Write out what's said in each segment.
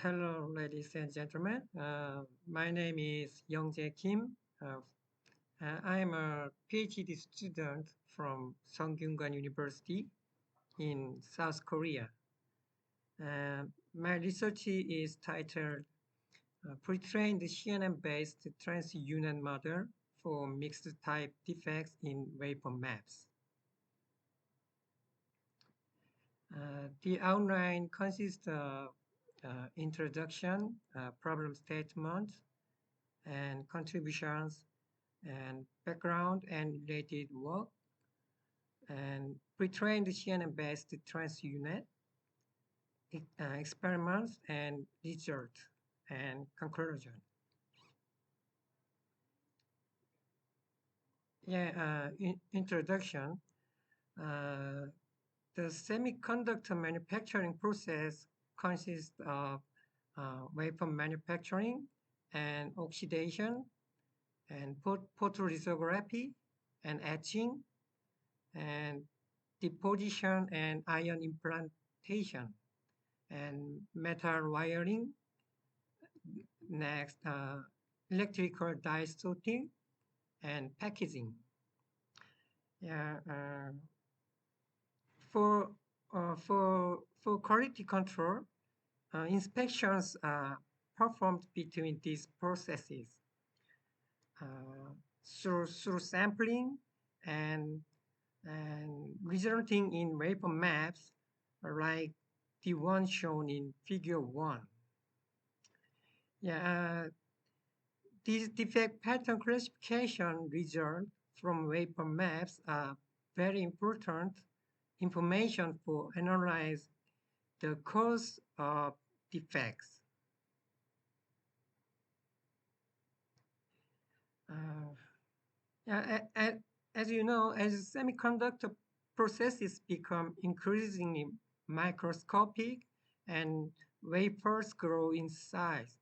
Hello, ladies and gentlemen. My name is Youngjae Kim. I am a PhD student from Sungkyunkwan University in South Korea. My research is titled Pre-trained CNN-based TransUNet model for mixed type defects in wafer maps. The outline consists of introduction, problem statement, and contributions, and background and related work, and pre-trained CNN-based TransUNet experiments and result and conclusion. Introduction. Uh, the semiconductor manufacturing process consists of wafer manufacturing and oxidation and photolithography and etching and deposition and ion implantation and metal wiring. Next, electrical die sorting and packaging. Yeah, for for quality control, inspections are performed between these processes uh, through sampling and resulting in wafer maps like the one shown in figure 1. Yeah, these defect pattern classification results from wafer maps are very important information for analyze the cause of defects. Uh, yeah, as you know, as semiconductor processes become increasingly microscopic and wafers grow in size,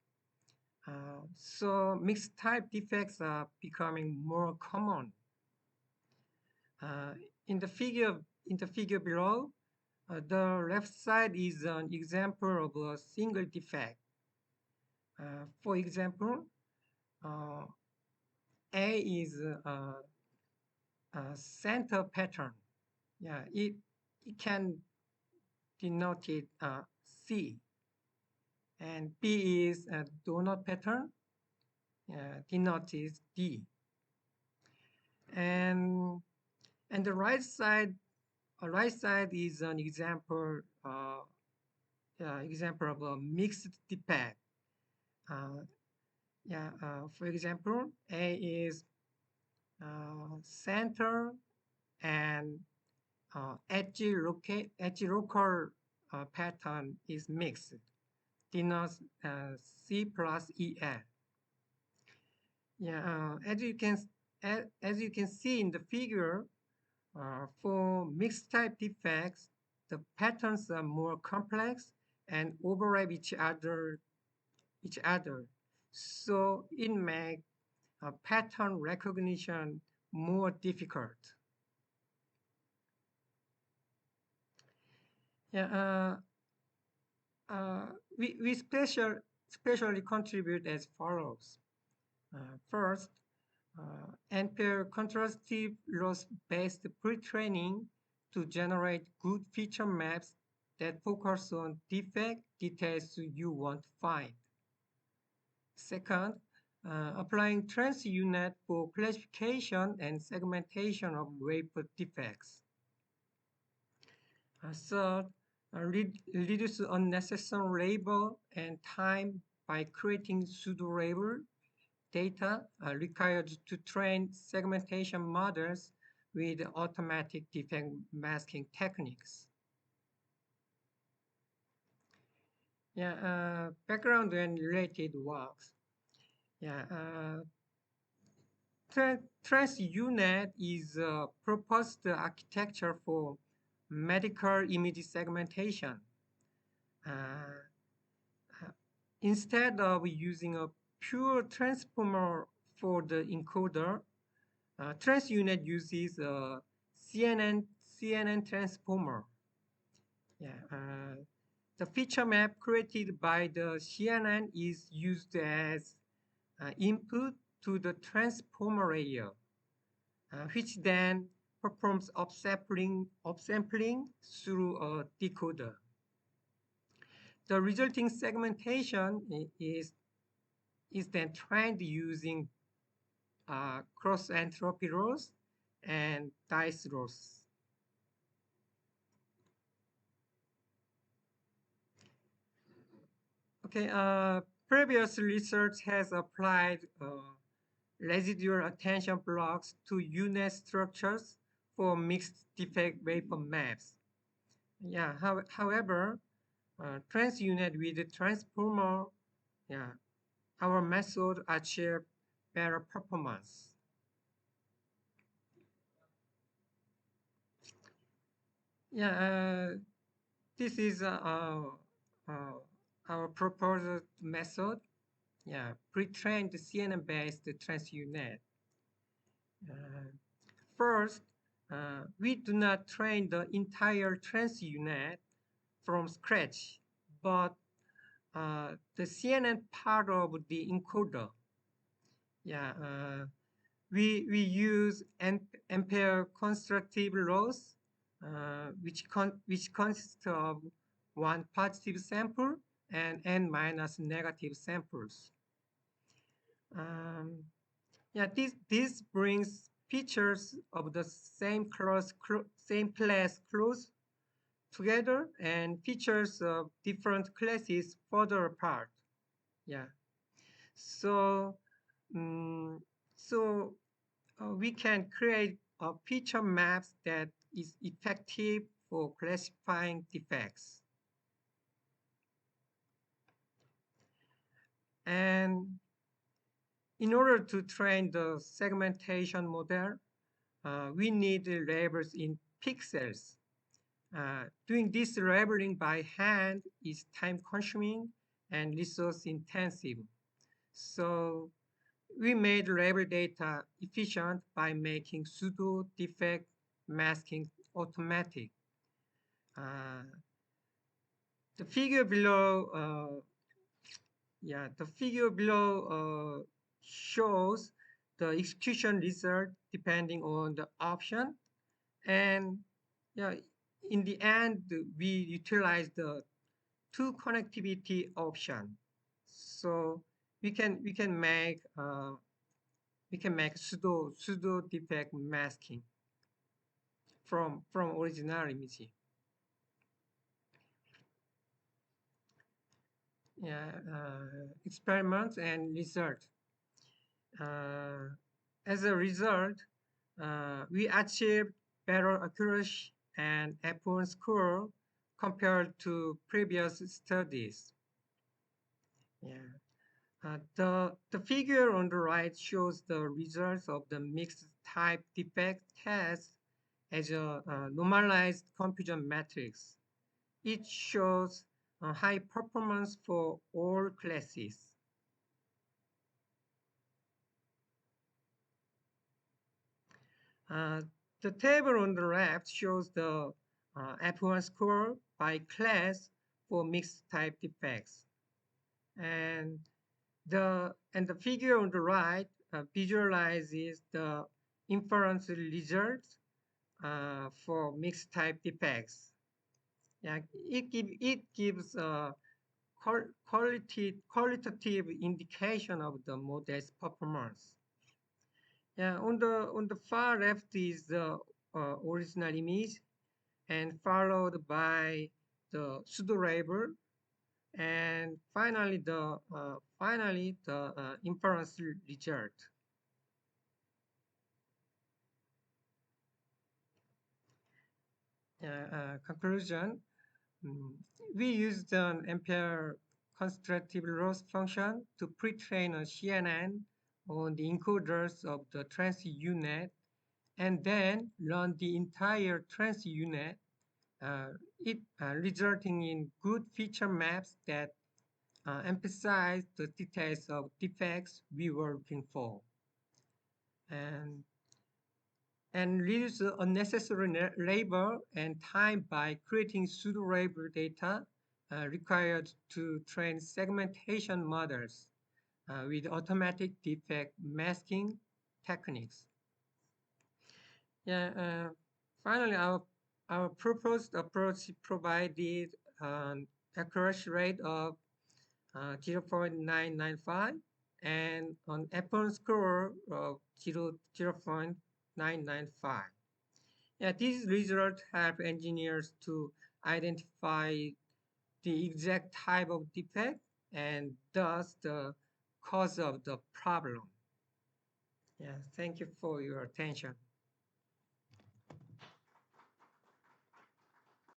so mixed type defects are becoming more common. Uh, in the figure below, the left side is an example of a single defect. For example, uh, A is a center pattern. Yeah, it can denote it C, and B is a donut pattern. Denoted D, and the right side is an example of a mixed defect. Uh, for example, A is center and edge local pattern is mixed, denotes C plus EL. As you can see in the figure, for mixed type defects, the patterns are more complex and overlap each other. So it makes pattern recognition more difficult. Yeah, we specially contribute as follows. First, ampere contrastive loss-based pre-training to generate good feature maps that focus on defect details you want to find. Second, applying TransUNet for classification and segmentation of wafer defects. Third, reduce unnecessary labor and time by creating pseudo-label data required to train segmentation models with automatic defect masking techniques. Background and related works. Yeah, TransUNet is a proposed architecture for medical image segmentation. Uh, Instead of using a pure transformer for the encoder, TransUNet uses a CNN transformer. Yeah, The feature map created by the CNN is used as input to the transformer layer, which then performs upsampling through a decoder. The resulting segmentation is then trained using cross entropy rows and dice rows. Okay, previous research has applied residual attention blocks to unit structures for mixed defect wafer maps. Yeah, however, TransUNet with the transformer, yeah, our method achieved better performance. Yeah, this is uh, our proposed method. Yeah, pre-trained CNN-based TransUNet. Uh, First, we do not train the entire TransUNet from scratch, but the CNN part of the encoder. Yeah, we use ampere constructive rows, which consists of one positive sample and n minus negative samples. Um, yeah, this brings features of the same class close together and features of different classes further apart. Yeah. So, um, so we can create feature maps that is effective for classifying defects. And in order to train the segmentation model, we need labels in pixels. Doing this labeling by hand is time consuming and resource intensive. So we made label data efficient by making pseudo defect masking automatic. Uh, the figure below, the figure below shows the execution result depending on the option, and yeah, in the end we utilize the two connectivity option, so we can make pseudo defect masking from original image. Yeah, experiments and result. Uh, as a result, we achieved better accuracy and F1 score compared to previous studies. Yeah. The figure on the right shows the results of the mixed type defect test as a normalized confusion matrix. It shows high performance for all classes. Uh, the table on the left shows the F1 score by class for mixed type defects. And the figure on the right visualizes the inference results for mixed type defects. Yeah, it gives a qualitative indication of the model's performance. Yeah, on the far left is the original image, and followed by the pseudo label, and finally the inference result. Conclusion: mm, we used an ampere constructive loss function to pre-train a CNN on the encoders of the TransUNet, and then run the entire TransUNet, it resulting in good feature maps that emphasize the details of defects we were looking for, and reduce unnecessary labor and time by creating pseudo label data required to train segmentation models with automatic defect masking techniques. Yeah, finally, our proposed approach provided an accuracy rate of 0.995 and an Apple score of 0.995. Yeah, these results help engineers to identify the exact type of defect and thus the cause of the problem. Yeah, thank you for your attention.